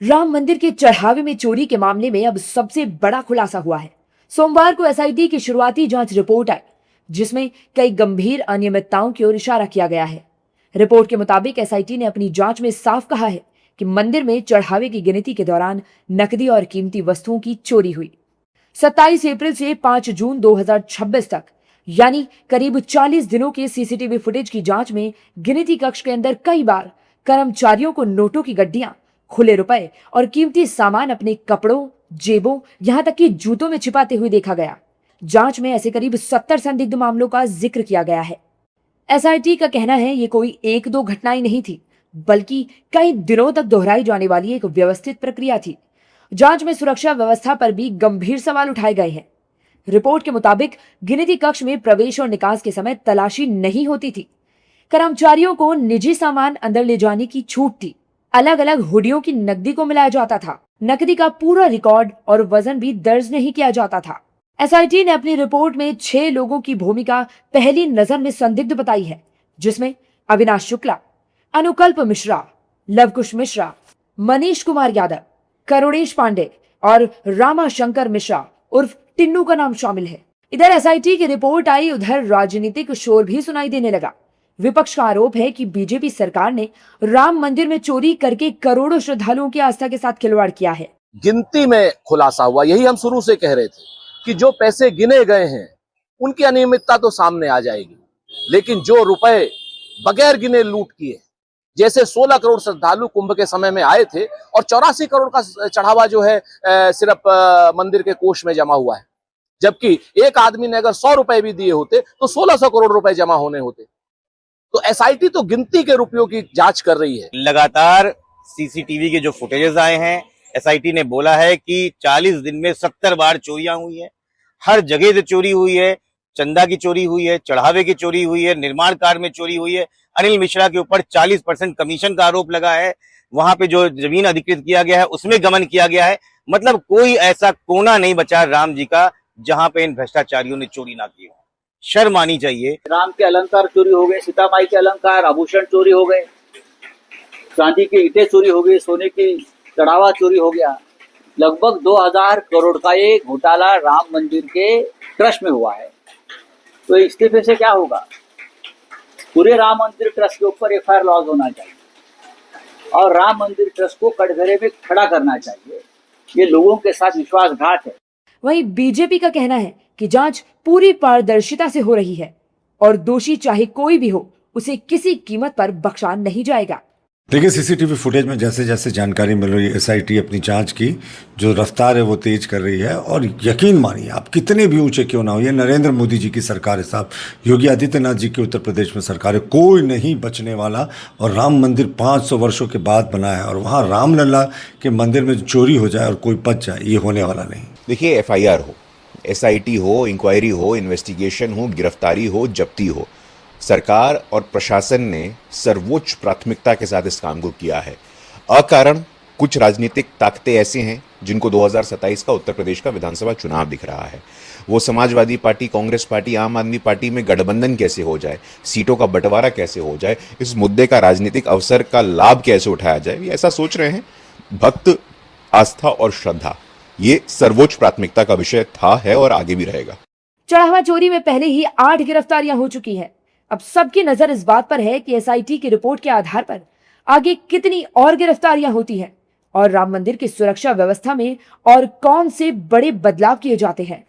राम मंदिर के चढ़ावे में चोरी के मामले में अब सबसे बड़ा खुलासा हुआ है। सोमवार को एसआईटी की शुरुआती जांच रिपोर्ट आई, जिसमें कई गंभीर अनियमितताओं की ओर इशारा किया गया है। रिपोर्ट के मुताबिक एसआईटी ने अपनी जांच में साफ कहा है कि मंदिर में चढ़ावे की गिनती के दौरान नकदी और कीमती वस्तुओं की चोरी हुई। 27 अप्रैल से 5 जून 2026 तक, यानी करीब 40 दिनों के सीसीटीवी फुटेज की जांच में गिनती कक्ष के अंदर कई बार कर्मचारियों को नोटों की गड्डियां, खुले रुपए और कीमती सामान अपने कपड़ों, जेबों, यहां तक कि जूतों में छिपाते हुए देखा गया। जांच में ऐसे करीब 70 संदिग्ध मामलों का जिक्र किया गया है। एसआईटी का कहना है ये कोई एक दो घटनाएं नहीं थी, बल्कि कई दिनों तक दोहराई जाने वाली एक व्यवस्थित प्रक्रिया थी। जांच में सुरक्षा व्यवस्था पर भी गंभीर सवाल उठाए गए हैं। रिपोर्ट के मुताबिक गिनती कक्ष में प्रवेश और निकास के समय तलाशी नहीं होती थी। कर्मचारियों को निजी सामान अंदर ले जाने की छूट थी। अलग अलग हुडियों की नकदी को मिलाया जाता था। नकदी का पूरा रिकॉर्ड और वजन भी दर्ज नहीं किया जाता था। एसआईटी ने अपनी रिपोर्ट में 6 लोगों की भूमिका पहली नजर में संदिग्ध बताई है, जिसमें अविनाश शुक्ला, अनुकल्प मिश्रा, लवकुश मिश्रा, मनीष कुमार यादव, करुणेश पांडे और रामाशंकर मिश्रा उर्फ टिन्नू का नाम शामिल है। इधर एसआईटी की रिपोर्ट आई, उधर राजनीतिक शोर भी सुनाई देने लगा। विपक्ष का आरोप है कि बीजेपी सरकार ने राम मंदिर में चोरी करके करोड़ों श्रद्धालुओं की आस्था के साथ खिलवाड़ किया है। गिनती में खुलासा हुआ, यही हम शुरू से कह रहे थे कि जो पैसे गिने गए हैं उनकी अनियमितता तो सामने आ जाएगी, लेकिन जो रुपए बगैर गिने लूट किए, जैसे 16 करोड़ श्रद्धालु कुंभ के समय में आए थे और 84 करोड़ का चढ़ावा जो है सिर्फ मंदिर के कोष में जमा हुआ है, जबकि एक आदमी ने अगर 100 रुपए भी दिए होते तो 1600 करोड़ रुपए जमा होने होते। तो एसआईटी तो गिनती के रुपयों की जांच कर रही है। लगातार सीसीटीवी के जो फुटेजेस आए हैं, एसआईटी ने बोला है कि 40 दिन में 70 बार चोरियां हुई है। हर जगह से चोरी हुई है। चंदा की चोरी हुई है, चढ़ावे की चोरी हुई है, निर्माण कार्य में चोरी हुई है। अनिल मिश्रा के ऊपर 40% कमीशन का आरोप लगा है। वहां पे जो जमीन अधिकृत किया गया है उसमें गमन किया गया है। मतलब कोई ऐसा कोना नहीं बचा राम जी का जहां पे इन भ्रष्टाचारियों ने चोरी ना की हो। शर्म आनी चाहिए। राम के अलंकार चोरी हो गए, सीता माई के अलंकार, आभूषण चोरी हो गए, चांदी की ईंटें चोरी हो गई, सोने की चढ़ावा चोरी हो गया। लगभग 2000 करोड़ का ये घोटाला राम मंदिर के ट्रस्ट में हुआ है। तो इस्तीफे से क्या होगा? पूरे राम मंदिर ट्रस्ट के ऊपर एफआईआर लॉन्च होना चाहिए और राम मंदिर ट्रस्ट को कटघरे में खड़ा करना चाहिए। ये लोगों के साथ विश्वासघात है। वहीं बीजेपी का कहना है कि जांच पूरी पारदर्शिता से हो रही है और दोषी चाहे कोई भी हो, उसे किसी कीमत पर बख्शा नहीं जाएगा। देखिए, सीसीटीवी फुटेज में जैसे जैसे जानकारी मिल रही है, एसआईटी अपनी जांच की जो रफ्तार है वो तेज कर रही है। और यकीन मानिए, आप कितने भी ऊंचे क्यों ना हो, ये नरेंद्र मोदी जी की सरकार है साहब, योगी आदित्यनाथ जी की उत्तर प्रदेश में सरकार है, कोई नहीं बचने वाला। और राम मंदिर 500 वर्षों के बाद बना है और वहाँ रामलला के मंदिर में चोरी हो जाए और कोई बच जाए, ये होने वाला नहीं। देखिए, एफआईआर हो, एसआईटी हो, इंक्वायरी हो, इन्वेस्टिगेशन हो, गिरफ्तारी हो, जब्ती हो, सरकार और प्रशासन ने सर्वोच्च प्राथमिकता के साथ इस काम को किया है। अकारण कुछ राजनीतिक ताकतें ऐसे हैं जिनको 2027 का उत्तर प्रदेश का विधानसभा चुनाव दिख रहा है। वो समाजवादी पार्टी, कांग्रेस पार्टी, आम आदमी पार्टी में गठबंधन कैसे हो जाए, सीटों का बंटवारा कैसे हो जाए, इस मुद्दे का राजनीतिक अवसर का लाभ कैसे उठाया जाए, ये ऐसा सोच रहे हैं। भक्त, आस्था और श्रद्धा ये सर्वोच्च प्राथमिकता का विषय था, है और आगे भी रहेगा। चढ़ावा चोरी में पहले ही 8 गिरफ्तारियां हो चुकी हैं। अब सबकी नजर इस बात पर है कि एसआईटी की रिपोर्ट के आधार पर आगे कितनी और गिरफ्तारियां होती हैं और राम मंदिर की सुरक्षा व्यवस्था में और कौन से बड़े बदलाव किए जाते हैं।